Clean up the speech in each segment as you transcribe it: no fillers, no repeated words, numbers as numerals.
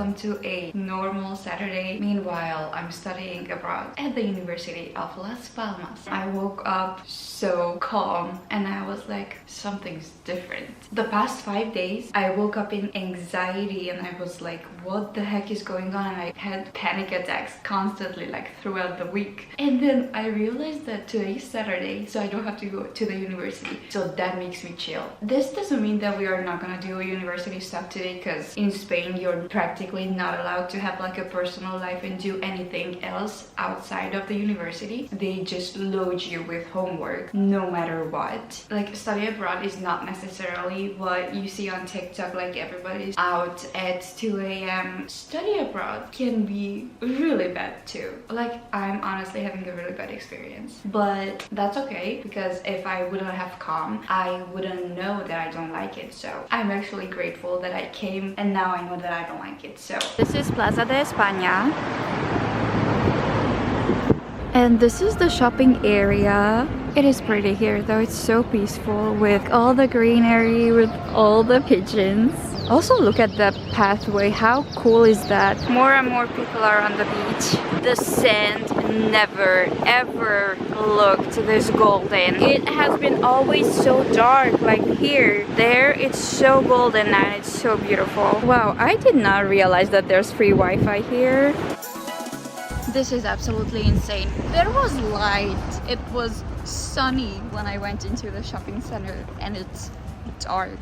welcome to a normal Saturday. Meanwhile, I'm studying abroad at the University of Las Palmas. I woke up so calm and I was like, something's different. The past 5 days, I woke up in anxiety and I was like, what the heck is going on? And I had panic attacks constantly, like throughout the week. And then I realized that today's Saturday, so I don't have to go to the university. So that makes me chill. This doesn't mean that we are not gonna do university stuff today, because in Spain, you're practically not allowed to have like a personal life and do anything else outside of the university. They just load you with homework no matter what. Like, study abroad is not necessarily what you see on TikTok, like everybody's out at 2 a.m. Study abroad can be really bad too. Like, I'm honestly having a really bad experience, but that's okay, because if I wouldn't have come, I wouldn't know that I don't like it. So I'm actually grateful that I came, and now I know that I don't like it. So this is Plaza de España, and this is the shopping area. It is pretty here though. It's so peaceful with all the greenery, with all the pigeons. Also, look at that pathway. How cool is that? More and more people are on the beach. The sand never ever looked this golden. It has been always so dark, like here. There, it's so golden and it's so beautiful. Wow, I did not realize that there's free Wi-Fi here. This is absolutely insane. There was light. It was sunny when I went into the shopping center, and it's dark.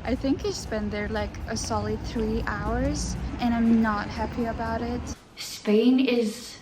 I think I spent there like a solid 3 hours, and I'm not happy about it. Spain is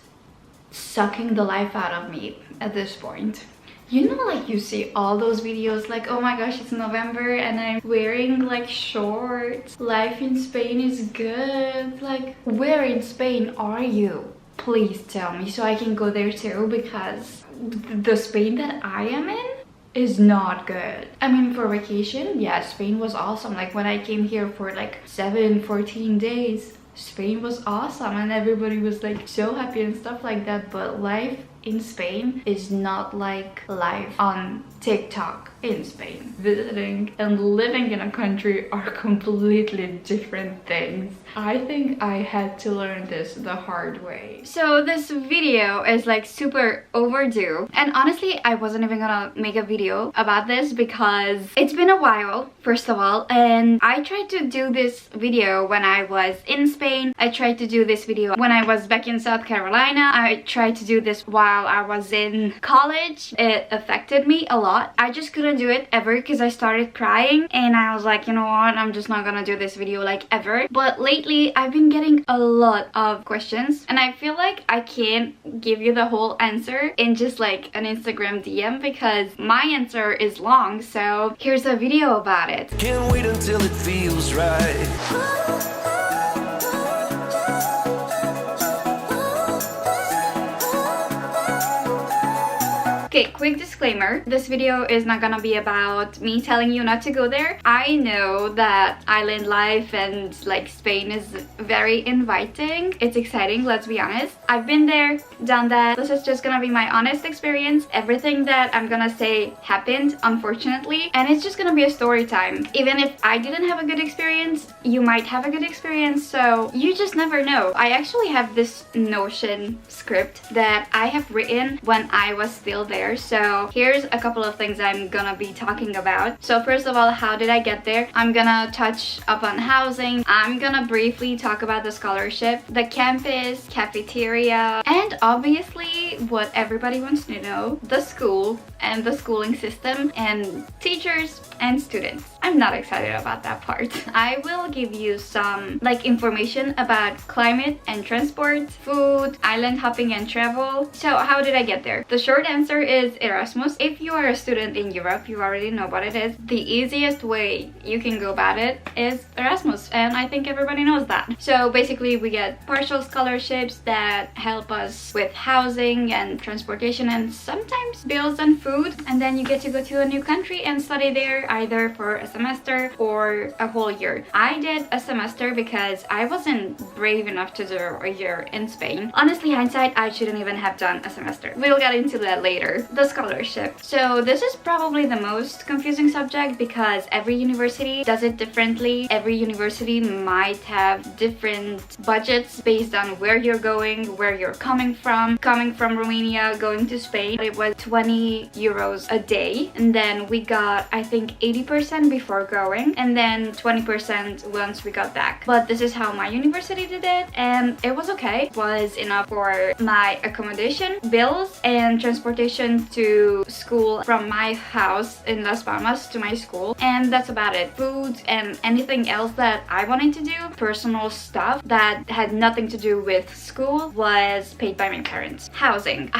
sucking the life out of me at this point. You know, like you see all those videos like, oh my gosh, it's November and I'm wearing like shorts. Life in Spain is good. Like, where in Spain are you? Please tell me so I can go there too, because the Spain that I am in is not good. I mean, for vacation, yeah, Spain was awesome. Like, when I came here for like 14 days, Spain was awesome and everybody was like so happy and stuff like that. But life in Spain is not like life on TikTok in Spain. Visiting and living in a country are completely different things. I think I had to learn this the hard way. So this video is like super overdue, and honestly I wasn't even gonna make a video about this because it's been a while, first of all, and I tried to do this video when I was in Spain. I tried to do this video when I was back in South Carolina. I tried to do this while I was in college. It affected me a lot. I just couldn't do it ever because I started crying, and I was like, you know what, I'm just not gonna do this video like ever. But lately I've been getting a lot of questions, and I feel like I can't give you the whole answer in just like an Instagram DM because my answer is long. So here's a video about it. Can't wait until it feels right. Okay, quick disclaimer. This video is not gonna be about me telling you not to go there. I know that island life and like Spain is very inviting. It's exciting, let's be honest. I've been there, done that. This is just gonna be my honest experience. Everything that I'm gonna say happened, unfortunately, and it's just gonna be a story time. Even if I didn't have a good experience, you might have a good experience, so you just never know. I actually have this Notion script that I have written when I was still there. So here's a couple of things I'm gonna be talking about. So first of all, how did I get there? I'm gonna touch upon housing. I'm gonna briefly talk about the scholarship, the campus, cafeteria, and obviously what everybody wants to know, the school and the schooling system and teachers and students. I'm not excited about that part. I will give you some like information about climate and transport, food, island hopping and travel. So how did I get there? The short answer is Erasmus. If you are a student in Europe, you already know what it is. The easiest way you can go about it is Erasmus, and I think everybody knows that. So basically we get partial scholarships that help us with housing and transportation and sometimes bills and food food, and then you get to go to a new country and study there either for a semester or a whole year. I did a semester because I wasn't brave enough to do a year in Spain. Honestly, hindsight, I shouldn't even have done a semester. We'll get into that later. The scholarship. So this is probably the most confusing subject because every university does it differently. Every university might have different budgets based on where you're going, where you're coming from. Coming from Romania, going to Spain, it was 20 euros a day, and then we got, I think, 80% before going, and then 20% once we got back. But this is how my university did it, and it was okay. It was enough for my accommodation, bills, and transportation to school from my house in Las Palmas to my school, and that's about it. Food and anything else that I wanted to do, personal stuff that had nothing to do with school, was paid by my parents. Housing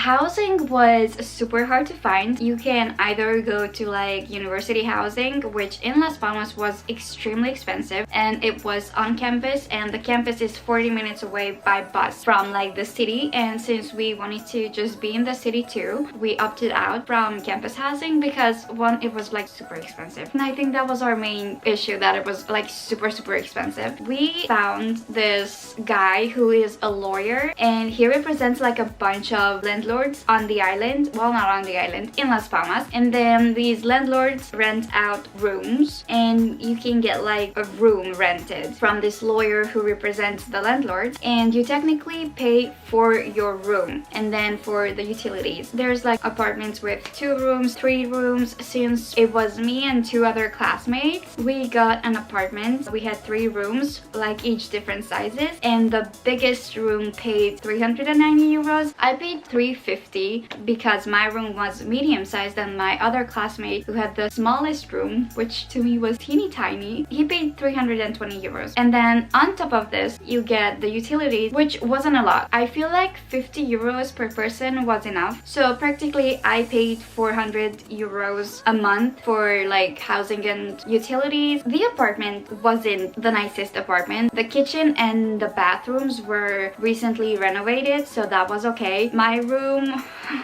was super hard to find. You can either go to like university housing, which in Las Palmas was extremely expensive, and it was on campus, and the campus is 40 minutes away by bus from like the city, and since we wanted to just be in the city too, we opted out from campus housing because one, it was like super expensive, and I think that was our main issue, that it was like super expensive. We found this guy who is a lawyer, and he represents like a bunch of landlords on the island, well, not on the island, in Las Palmas, and then these landlords rent out rooms, and you can get like a room rented from this lawyer who represents the landlords, and you technically pay for your room and then for the utilities. There's like apartments with 2 rooms, 3 rooms. Since it was me and 2 other classmates, we got an apartment. We had 3 rooms, like each different sizes, and the biggest room paid 390 euros. I paid 350 because my room was medium sized, and my other classmate who had the smallest room, which to me was teeny tiny, he paid 320 euros. And then on top of this, you get the utilities, which wasn't a lot. I feel like 50 euros per person was enough. So practically I paid 400 euros a month for like housing and utilities. The apartment wasn't the nicest apartment. The kitchen and the bathrooms were recently renovated, so that was okay. My room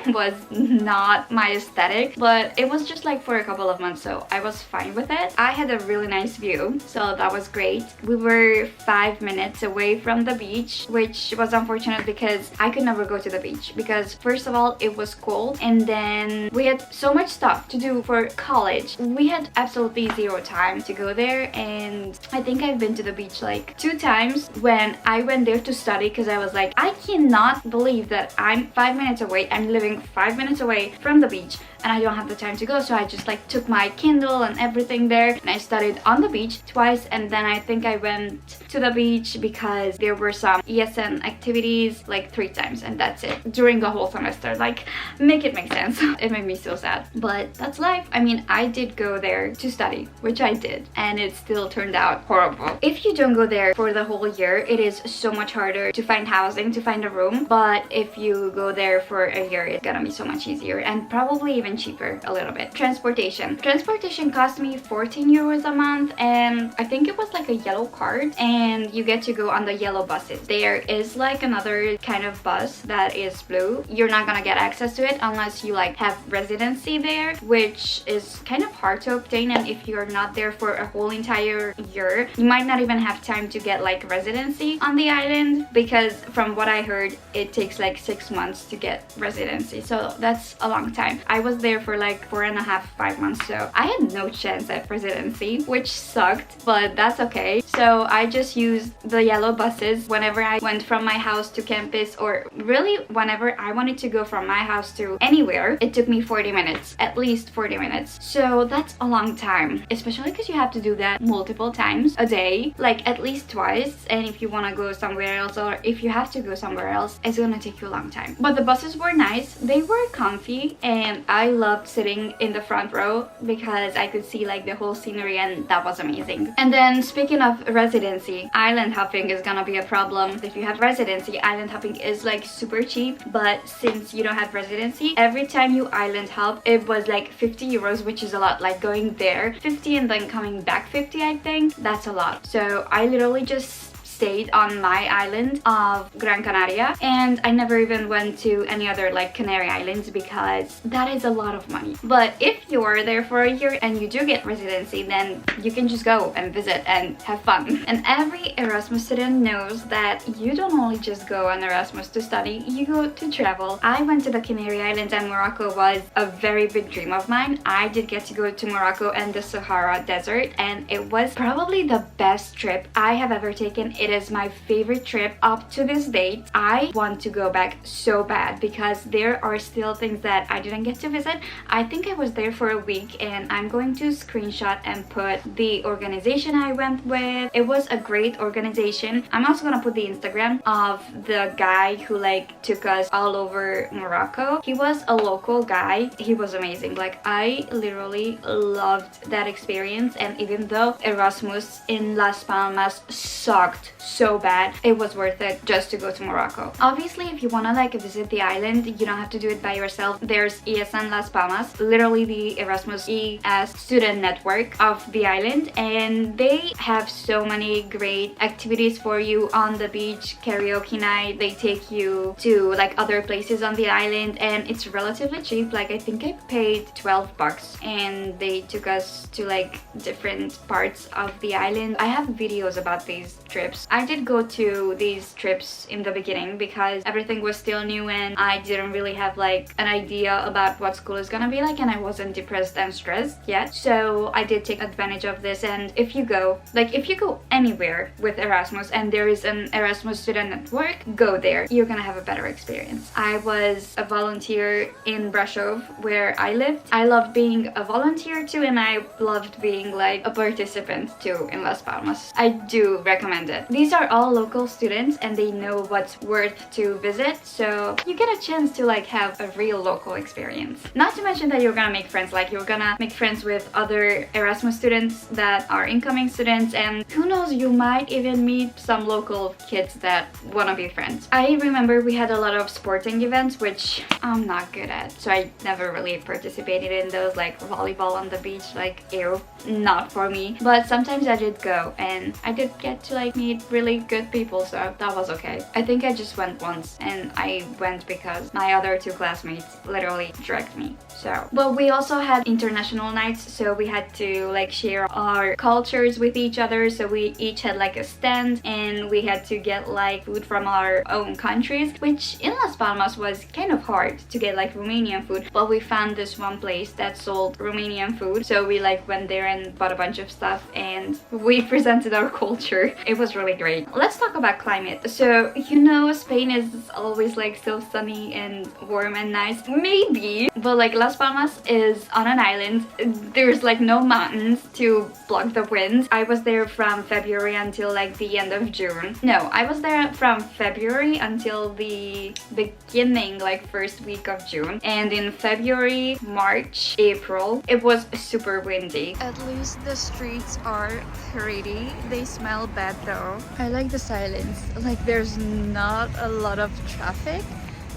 was not my aesthetic, but it was just like for a couple of months, so I was fine with it. I had a really nice view, so that was great. We were 5 minutes away from the beach, which was unfortunate because I could never go to the beach because first of all it was cold, and then we had so much stuff to do for college. We had absolutely zero time to go there, and I think I've been to the beach like 2 times when I went there to study because I was like, I cannot believe that I'm 5 minutes away, I'm living 5 minutes away from the beach, and I don't have the time to go. So I just like took my Kindle and everything there, and I studied on the beach twice, and then I think I went to the beach because there were some ESN activities like 3 times, and that's it during the whole semester. Like, make it make sense. It made me so sad, but that's life. I mean, I did go there to study, which I did, and it still turned out horrible. If you don't go there for the whole year, it is so much harder to find housing, to find a room, but if you go there for a year, it's gonna be so much easier and probably even cheaper a little bit. Transportation cost me 14 euros a month, and I think it was like a yellow card, and you get to go on the yellow buses. There is like another kind of bus that is blue. You're not gonna get access to it unless you like have residency there, which is kind of hard to obtain, and if you're not there for a whole entire year, you might not even have time to get like residency on the island, because from what I heard, it takes like 6 months to get residency, so that's a long time. I was there for like 4.5, 5 months, so I had no chance at residency, which sucked, but that's okay. So I just used the yellow buses whenever I went from my house to campus, or really whenever I wanted to go from my house to anywhere. It took me 40 minutes, at least 40 minutes. So that's a long time, especially because you have to do that multiple times a day, like at least twice. And if you want to go somewhere else, or if you have to go somewhere else, it's gonna take you a long time. But the buses were nice, they were comfy, and I loved sitting in the front row because I could see like the whole scenery, and that was amazing. And then speaking of residency, island hopping is gonna be a problem. If you have residency, island hopping is like super cheap, but since you don't have residency, every time you island hop, it was like 50 euros, which is a lot. Like going there 50 and then coming back 50, I think that's a lot. So I literally just stayed on my island of Gran Canaria, and I never even went to any other like Canary Islands because that is a lot of money. But if you are there for a year and you do get residency, then you can just go and visit and have fun. And every Erasmus student knows that you don't only just go on Erasmus to study, you go to travel. I went to the Canary Islands, and Morocco was a very big dream of mine. I did get to go to Morocco and the Sahara Desert, and it was probably the best trip I have ever taken. It is my favorite trip up to this date. I want to go back so bad because there are still things that I didn't get to visit. I think I was there for a week, and I'm going to screenshot and put the organization I went with. It was a great organization. I'm also gonna put the Instagram of the guy who like took us all over Morocco. He was a local guy. He was amazing. Like, I literally loved that experience, and even though Erasmus in Las Palmas sucked so bad, it was worth it just to go to Morocco. Obviously, if you want to like visit the island, you don't have to do it by yourself. There's ESN Las Palmas, literally the Erasmus ES student network of the island, and they have so many great activities for you on the beach, karaoke night. They take you to like other places on the island, and it's relatively cheap. Like, I think I paid 12 bucks, and they took us to like different parts of the island. I have videos about these trips. I did go to these trips in the beginning because everything was still new and I didn't really have like an idea about what school is gonna be like, and I wasn't depressed and stressed yet. So I did take advantage of this. And if you go anywhere with Erasmus and there is an Erasmus student network, go there. You're gonna have a better experience. I was a volunteer in Brasov where I lived. I loved being a volunteer too, and I loved being like a participant too in Las Palmas. I do recommend it. These are all local students and they know what's worth to visit, so you get a chance to like have a real local experience. Not to mention that you're gonna make friends. Like, you're gonna make friends with other Erasmus students that are incoming students, and who knows, you might even meet some local kids that wanna be friends. I remember we had a lot of sporting events, which I'm not good at, so I never really participated in those, like volleyball on the beach, like ew, not for me. But sometimes I did go, and I did get to like meet really good people, so that was okay. I think I just went once, and I went because my other two classmates literally dragged me. So, but we also had international nights, so we had to like share our cultures with each other. So we each had like a stand, and we had to get like food from our own countries, which in Las Palmas was kind of hard to get like Romanian food, but we found this one place that sold Romanian food, so we like went there and bought a bunch of stuff and we presented our culture. It was really great. Let's talk about climate. So, you know, Spain is always like so sunny and warm and nice, maybe, but like Las Palmas is on an island. There's like no mountains to block the wind. I was there from February until like the end of June. No, I was there from February until the beginning, like first week of June, and in February, March, April, it was super windy. At least the streets are pretty. They smell bad though. I like the silence. Like, there's not a lot of traffic.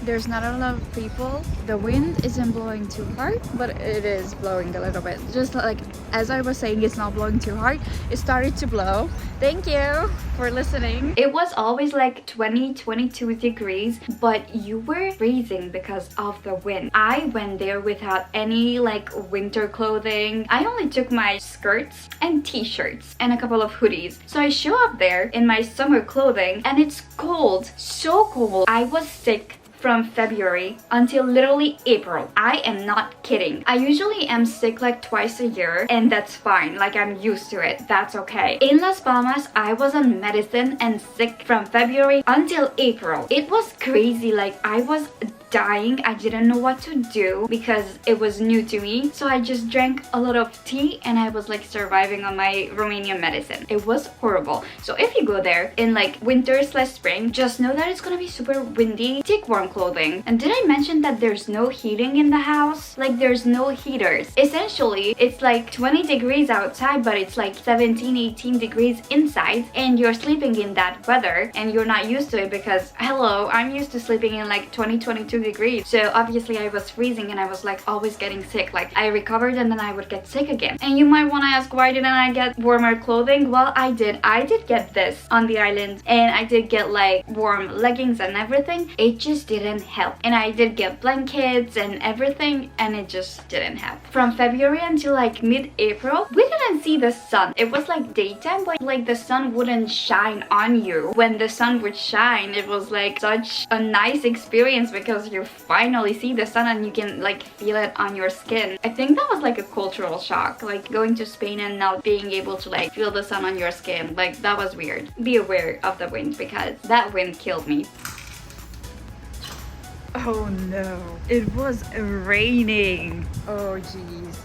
There's not a lot of people. The wind isn't blowing too hard, but it is blowing a little bit. Just like as I was saying, it's not blowing too hard. It started to blow. Thank you for listening. It was always like 20-22 degrees, but you were freezing because of the wind. I went there without any like winter clothing. I only took my skirts and t-shirts and a couple of hoodies. So I show up there in my summer clothing and it's cold, so cold. I was sick from February until literally April. I am not kidding. I usually am sick like twice a year, and that's fine. Like, I'm used to it. That's okay. In Las Palmas, I was on medicine and sick from February until April. It was crazy. Like, I was dying. I didn't know what to do because it was new to me. So I just drank a lot of tea and I was like surviving on my Romanian medicine. It was horrible. So if you go there in like winter/spring, just know that it's gonna be super windy. Take warm clothing. And did I mention that there's no heating in the house? Like, there's no heaters. Essentially, it's like 20 degrees outside, but it's like 17-18 degrees inside, and you're sleeping in that weather and you're not used to it because, hello, I'm used to sleeping in like 20-22 degrees. So obviously I was freezing and I was like always getting sick. Like I recovered and then I would get sick again. And you might want to ask, why didn't I get warmer clothing? Well, I did get this on the island, and I did get like warm leggings and everything. It just didn't help. And I did get blankets and everything, and it just didn't help. From February until like mid-April, we didn't see the sun. It was like daytime, but like the sun wouldn't shine on you. When the sun would shine, it was like such a nice experience because you finally see the sun and you can like feel it on your skin. I think that was like a cultural shock, like going to Spain and not being able to like feel the sun on your skin. Like that was weird. Be aware of the wind because that wind killed me. Oh no, it was raining. Oh jeez.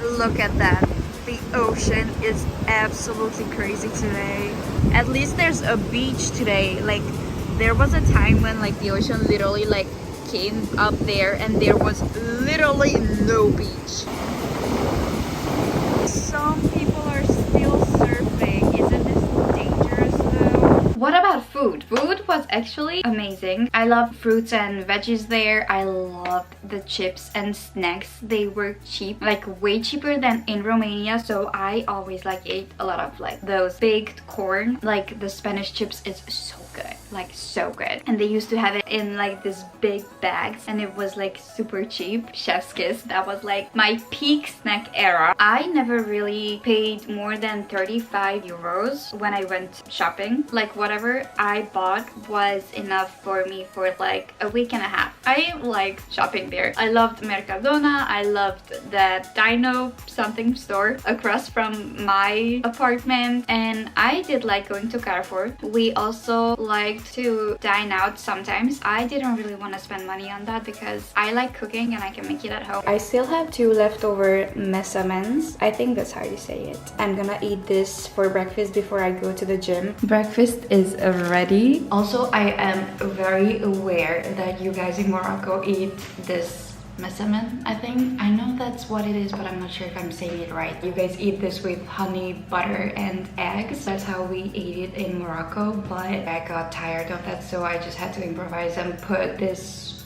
Look at that. The ocean is absolutely crazy today. At least there's a beach today. Like there was a time when like the ocean literally like came up there and there was literally no beach. Some people are still surfing. Isn't this dangerous though? What about food? Food was actually amazing. I love fruits and veggies there. I loved the chips and snacks. They were cheap, like way cheaper than in Romania. So I always like ate a lot of like those baked corn. Like the Spanish chips is so good, like so good. And they used to have it in like this big bags and it was like super cheap. Chef's kiss. That was like my peak snack era. I never really paid more than 35 euros when I went shopping. Like whatever I bought was enough for me for like a week and a half. I like shopping there. I loved Mercadona. I loved that Dino something store across from my apartment, and I did like going to Carrefour. We also liked to dine out sometimes. I didn't really want to spend money on that because I like cooking and I can make it at home. I still have 2 leftover mesamens. I think that's how you say it. I'm gonna eat this for breakfast before I go to the gym. Breakfast is ready. Also, I am very aware that you guys in Morocco eat this mesamen, I think. I know that's what it is, but I'm not sure if I'm saying it right. You guys eat this with honey, butter, and eggs. That's how we ate it in Morocco, but I got tired of that, so I just had to improvise and put this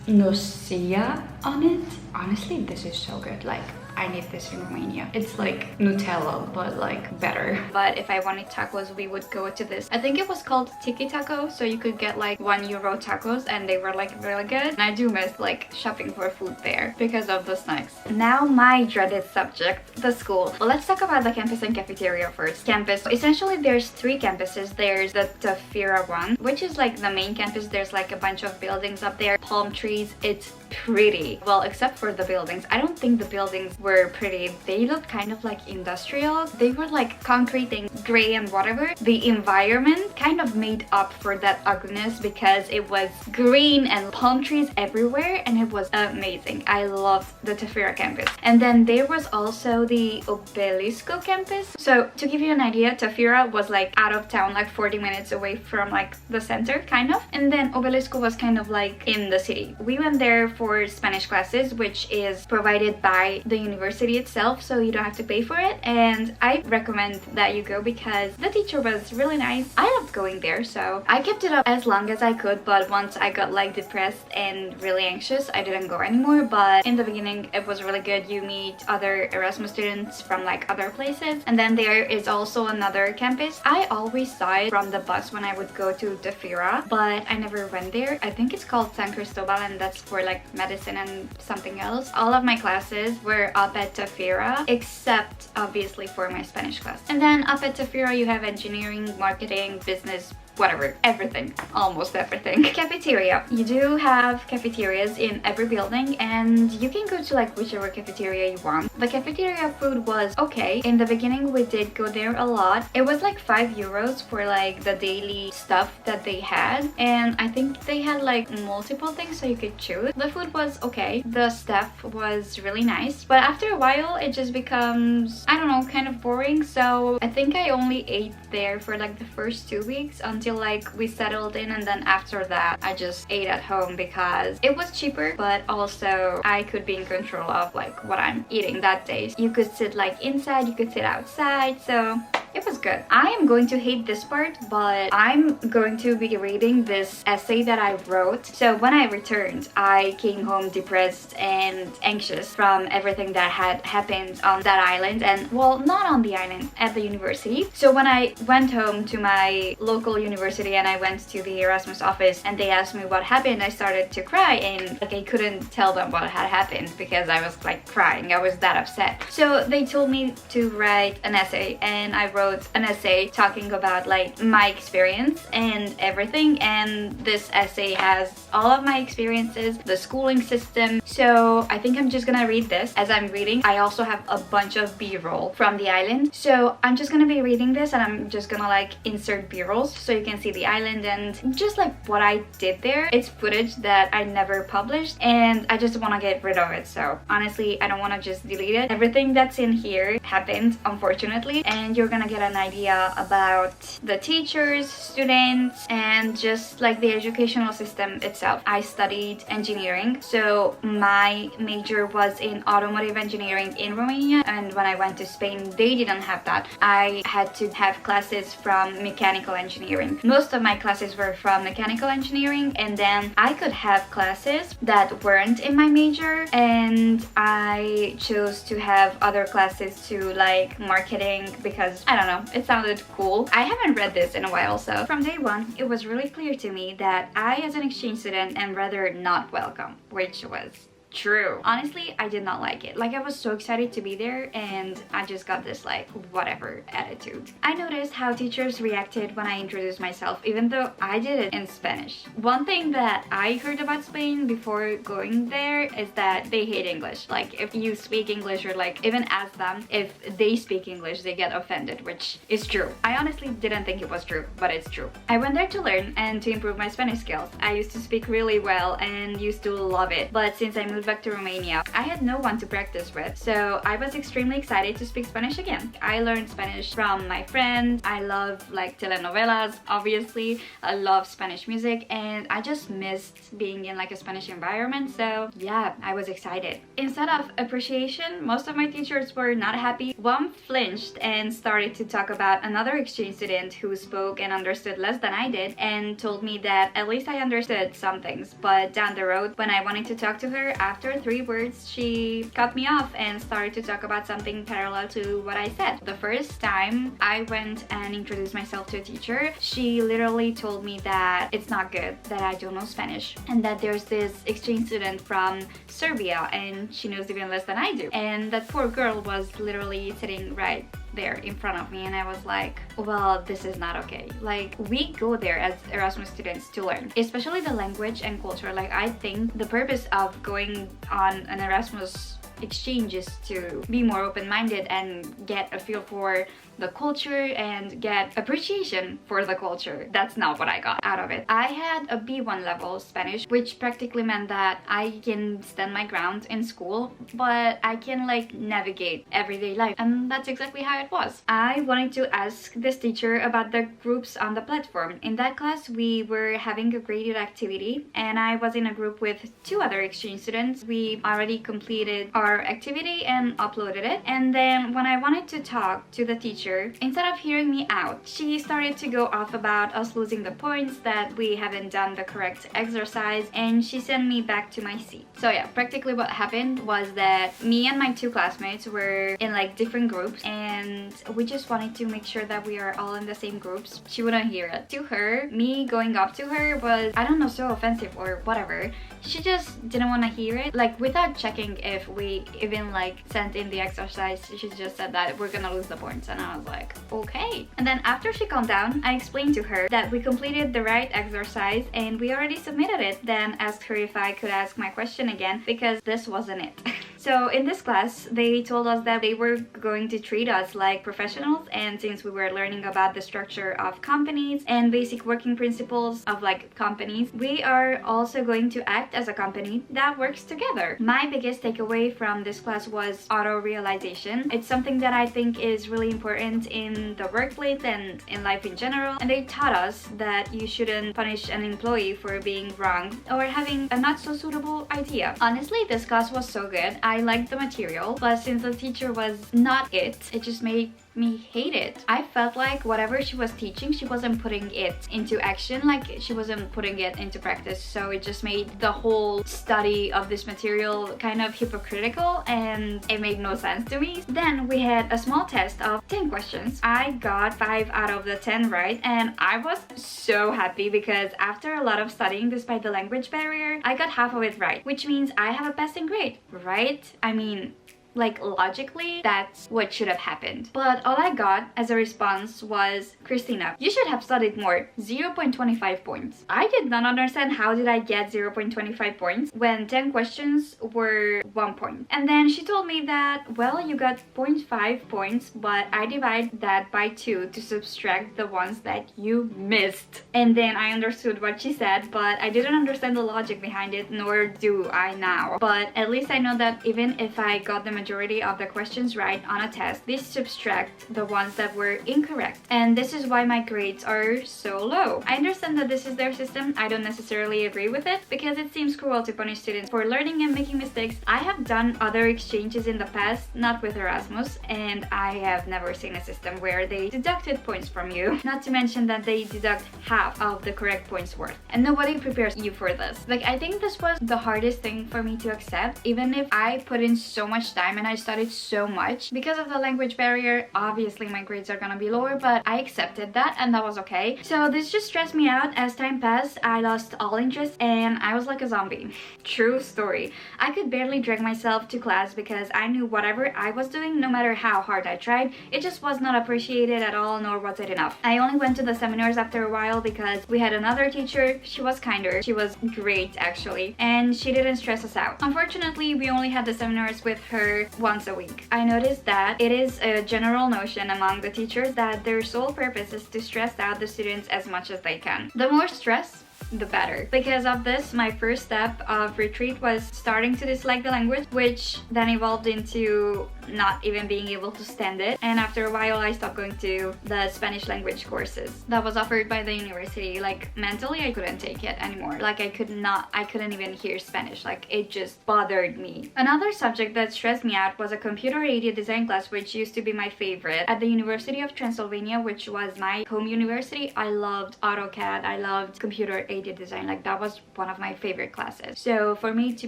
nocia on it. Honestly, this is so good. Like, I need this in Romania. It's like Nutella, but like better. But if I wanted tacos, we would go to this. I think it was called Tiki Taco, so you could get like €1 tacos and they were like really good. And I do miss like shopping for food there because of the snacks. Now my dreaded subject, the school. Well, let's talk about the campus and cafeteria first. Campus, essentially there's 3 campuses. There's the Cafeteria one, which is like the main campus. There's like a bunch of buildings up there, palm trees. It's pretty. Well, except for the buildings. I don't think the buildings were pretty. They looked kind of like industrial. They were like concrete and gray and whatever. The environment kind of made up for that ugliness because it was green and palm trees everywhere, and it was amazing. I loved the Cafeteria campus. And then there was also the Obelisco campus. So to give you an idea, Cafeteria was like out of town, like 40 minutes away from like the center kind of, and then Obelisco was kind of like in the city. We went there for Spanish classes, which is provided by the university itself, so you don't have to pay for it, and I recommend that you go because the teacher was really nice. I loved going there, so I kept it up as long as I could, but once I got like depressed and really anxious, I didn't go anymore. But in the beginning it was really good. You meet other Erasmus students from like other places, and then there is also another campus. I always saw it from the bus when I would go to Tefira, but I never went there. I think it's called San Cristobal, and that's for like medicine and something else. All of my classes were up at Tefira, except obviously for my Spanish class. And then up at Tefira you have engineering, marketing, business, whatever, everything, almost everything. Cafeteria. You do have cafeterias in every building, and you can go to like whichever cafeteria you want. The cafeteria food was okay. In the beginning we did go there a lot. It was like €5 for like the daily stuff that they had, and I think they had like multiple things so you could choose. The food was okay. The staff was really nice, but after a while it just becomes, I don't know, kind of boring. So I think I only ate there for like the first 2 weeks until like we settled in, and then after that I just ate at home because it was cheaper, but also I could be in control of like what I'm eating that day. You could sit like inside, you could sit outside, so It was good. I am going to hate this part, but I'm going to be reading this essay that I wrote. So when I returned, I came home depressed and anxious from everything that had happened on that island, and well, not on the island, at the university. So when I went home to my local university and I went to the Erasmus office and they asked me what happened, I started to cry, and like I couldn't tell them what had happened because I was like crying. I was that upset. So they told me to write an essay, and I wrote an essay talking about like my experience and everything, and this essay has all of my experiences, the schooling system. So I think I'm just gonna read this. As I'm reading, I also have a bunch of b-roll from the island, so I'm just gonna be reading this and I'm just gonna like insert b-rolls so you can see the island and just like what I did there. It's footage that I never published and I just want to get rid of it, so honestly I don't want to just delete it. Everything that's in here happened, unfortunately, and you're gonna get an idea about the teachers, students, and just like the educational system itself. I studied engineering, so my major was in automotive engineering in Romania, and when I went to Spain they didn't have that. I had to have classes from mechanical engineering. Most of my classes were from mechanical engineering, and then I could have classes that weren't in my major, and I chose to have other classes to like marketing because I don't know, it sounded cool. I haven't read this in a while, so from day one it was really clear to me that I as an exchange student am rather not welcome, which was true. Honestly, I did not like it. Like I was so excited to be there and I just got this like whatever attitude. I noticed how teachers reacted when I introduced myself, even though I did it in Spanish. One thing that I heard about Spain before going there is that they hate English. Like if you speak English or like even ask them if they speak English, they get offended, which is true. I honestly didn't think it was true, but it's true. I went there to learn and to improve my Spanish skills. I used to speak really well and used to love it, but since I moved back to Romania, I had no one to practice with, so I was extremely excited to speak Spanish again. I learned Spanish from my friends. I love like telenovelas, obviously. I love Spanish music, and I just missed being in like a Spanish environment, so yeah, I was excited. Instead of appreciation, most of my teachers were not happy. One flinched and started to talk about another exchange student who spoke and understood less than I did, and told me that at least I understood some things, but down the road when I wanted to talk to her, after 3 words she cut me off and started to talk about something parallel to what I said. The first time I went and introduced myself to a teacher, she literally told me that it's not good that I don't know Spanish and that there's this exchange student from Serbia and she knows even less than I do, and that poor girl was literally sitting right there in front of me, and I was like, well, this is not okay. Like, we go there as Erasmus students to learn, especially the language and culture. Like, I think the purpose of going on an Erasmus exchange is to be more open-minded and get a feel for the culture and get appreciation for the culture. That's not what I got out of it. I had a B1 level Spanish, which practically meant that I can stand my ground in school, but I can like navigate everyday life, and that's exactly how it was. I wanted to ask this teacher about the groups on the platform. In that class, we were having a graded activity, and I was in a group with 2 other exchange students. We already completed our activity and uploaded it, and then when I wanted to talk to the teacher, instead of hearing me out, she started to go off about us losing the points, that we haven't done the correct exercise, and she sent me back to my seat. So yeah, practically what happened was that me and my 2 classmates were in like different groups, and we just wanted to make sure that we are all in the same groups. She wouldn't hear it. To her, me going up to her was, I don't know, so offensive or whatever. She just didn't want to hear it. Like, without checking if we even like sent in the exercise, she just said that we're gonna lose the points, and I was like, okay. And then after she calmed down, I explained to her that we completed the right exercise and we already submitted it, then asked her if I could ask my question again because this wasn't it. So in this class, they told us that they were going to treat us like professionals, and since we were learning about the structure of companies and basic working principles of like companies, we are also going to act as a company that works together. My biggest takeaway from this class was auto-realization. It's something that I think is really important in the workplace and in life in general, and they taught us that you shouldn't punish an employee for being wrong or having a not so suitable idea. Honestly, this class was so good. I liked the material, but since the teacher was not it just made me hate it. I felt like whatever she was teaching, she wasn't putting it into action, like she wasn't putting it into practice. So it just made the whole study of this material kind of hypocritical, and it made no sense to me. Then we had a small test of 10 questions. I got 5 out of the 10 right, and I was so happy because after a lot of studying, despite the language barrier, I got half of it right, which means I have a passing grade, right? I mean, like, logically, that's what should have happened. But all I got as a response was, Christina, you should have studied more. 0.25 points. I did not understand how did I get 0.25 points when 10 questions were 1 point. And then she told me that, well, you got 0.5 points, but I divide that by 2 to subtract the ones that you missed. And then I understood what she said, but I didn't understand the logic behind it, nor do I now. But at least I know that even if I got the majority of the questions right on a test, these subtract the ones that were incorrect, and this is why my grades are so low. I understand that this is their system. I don't necessarily agree with it because it seems cruel to punish students for learning and making mistakes. I have done other exchanges in the past, not with Erasmus, and I have never seen a system where they deducted points from you, not to mention that they deduct half of the correct points worth, and nobody prepares you for this. Like, I think this was the hardest thing for me to accept, even if I put in so much time and I studied so much. Because of the language barrier, obviously my grades are gonna be lower, but I accepted that and that was okay. So this just stressed me out. As time passed, I lost all interest and I was like a zombie. True story. I could barely drag myself to class because I knew whatever I was doing, no matter how hard I tried, it just was not appreciated at all, nor was it enough. I only went to the seminars after a while because we had another teacher. She was kinder. She was great actually, and she didn't stress us out. Unfortunately, we only had the seminars with her once a week. I noticed that it is a general notion among the teachers that their sole purpose is to stress out the students as much as they can. The more stress, the better. Because of this, my first step of retreat was starting to dislike the language, which then evolved into not even being able to stand it. And after a while, I stopped going to the Spanish language courses that was offered by the university. Like, mentally, I couldn't take it anymore. Like, I couldn't even hear Spanish. Like, it just bothered me. Another subject that stressed me out was a computer-aided design class, which used to be my favorite at the University of Transylvania, which was my home university. I loved AutoCAD. I loved computer-aided design. Like, that was one of my favorite classes. So for me to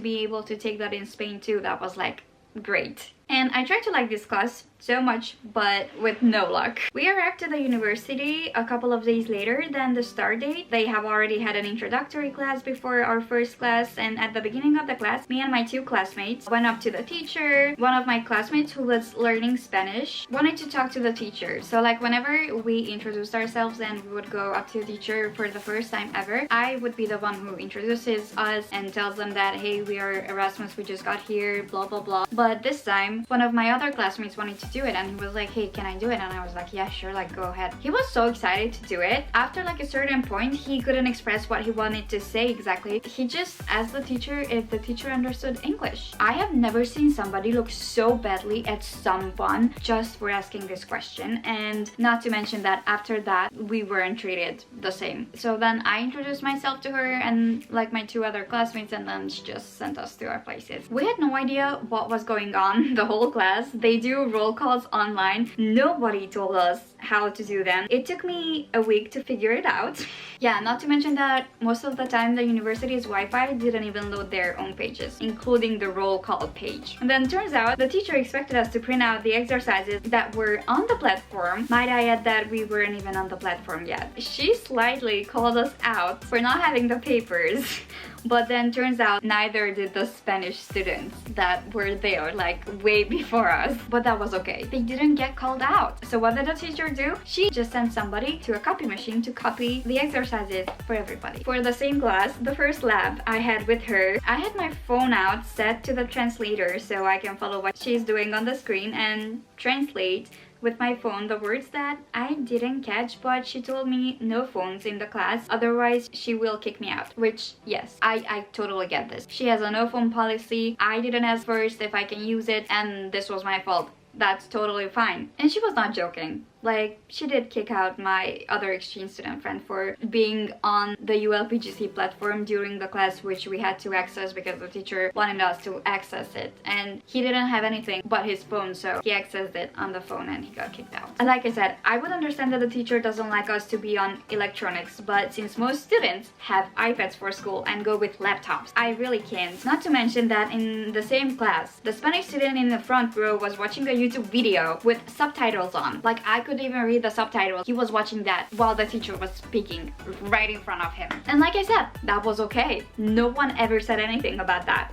be able to take that in Spain too, that was like great. And I tried to like this class so much, but with no luck. We arrived to the university a couple of days later than the start date. They have already had an introductory class before our first class, and at the beginning of the class, me and my 2 classmates went up to the teacher. One of my classmates who was learning Spanish wanted to talk to the teacher. So like, whenever we introduced ourselves and we would go up to the teacher for the first time ever, I would be the one who introduces us and tells them that, hey, we are Erasmus, we just got here, blah blah blah. But this time, one of my other classmates wanted to do it, and he was like, hey, can I do it? And I was like, yeah, sure, like, go ahead. He was so excited to do it. After like a certain point, he couldn't express what he wanted to say exactly. He just asked the teacher if the teacher understood English. I have never seen somebody look so badly at someone just for asking this question, and not to mention that after that, we weren't treated the same. So then I introduced myself to her and like my 2 other classmates, and then she just sent us to our places. We had no idea what was going on the whole class. They do roll calls online. Nobody told us how to do them. It took me a week to figure it out. Yeah, not to mention that most of the time the university's Wi-Fi didn't even load their own pages, including the roll call page. And then turns out the teacher expected us to print out the exercises that were on the platform. Might I add that we weren't even on the platform yet. She slightly called us out for not having the papers. But then turns out neither did the Spanish students that were there like way before us. But that was okay. They didn't get called out. So what did the teacher do? She just sent somebody to a copy machine to copy the exercises for everybody. For the same class, the first lab I had with her, I had my phone out set to the translator so I can follow what she's doing on the screen and translate with my phone the words that I didn't catch, but she told me no phones in the class, otherwise she will kick me out. Which, yes, I totally get this. She has a no phone policy. I didn't ask first if I can use it, and this was my fault. That's totally fine. And she was not joking. Like, she did kick out my other exchange student friend for being on the ULPGC platform during the class, which we had to access because the teacher wanted us to access it, and he didn't have anything but his phone, so he accessed it on the phone and he got kicked out. And like I said, I would understand that the teacher doesn't like us to be on electronics, but since most students have iPads for school and go with laptops, I really can't. Not to mention that in the same class, the Spanish student in the front row was watching a YouTube video with subtitles on. Like, I couldn't even read the subtitles. He was watching that while the teacher was speaking right in front of him. And like I said, that was okay. No one ever said anything about that.